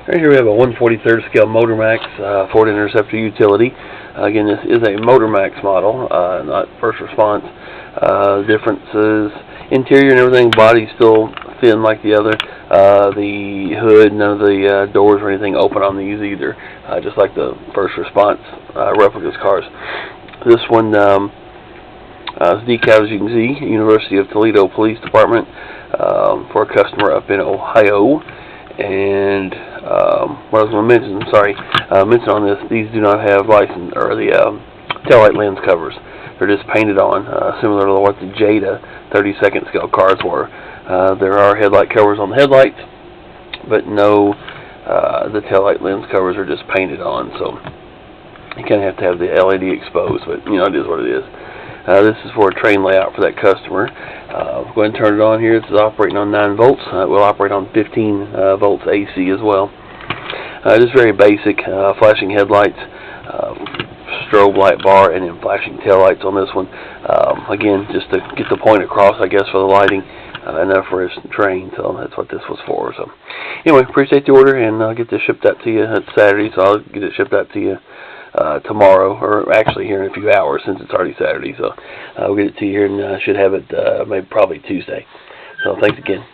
Right here we have a 1/43 scale Motormax Ford Interceptor Utility. Again, this is a Motormax model, not first response. Differences, interior and everything, body still thin like the other. The hood, none of the doors or anything open on these either, just like the first response replicas cars. This one is decaled, as you can see, University of Toledo Police Department, for a customer up in Ohio. And what I was going to mention, mention on this, these do not have license or the taillight lens covers. They're just painted on, similar to what the Jada 32nd scale cars were. There are headlight covers on the headlights, but no, the taillight lens covers are just painted on. So you kind of have to have the LED exposed, but you know, it is what it is. This is for a train layout for that customer. Go ahead and turn it on here. This is operating on 9 volts. It will operate on 15 volts AC as well. Just very basic flashing headlights, strobe light bar, and then flashing taillights on this one. Again, just to get the point across, I guess, for the lighting, enough for his train. So that's what this was for. So anyway, appreciate the order, and I'll get this shipped out to you. It's Saturday, so I'll get it shipped out to you tomorrow, or actually here in a few hours, since it's already Saturday. So we'll get it to you here, and should have it maybe probably Tuesday. So thanks again.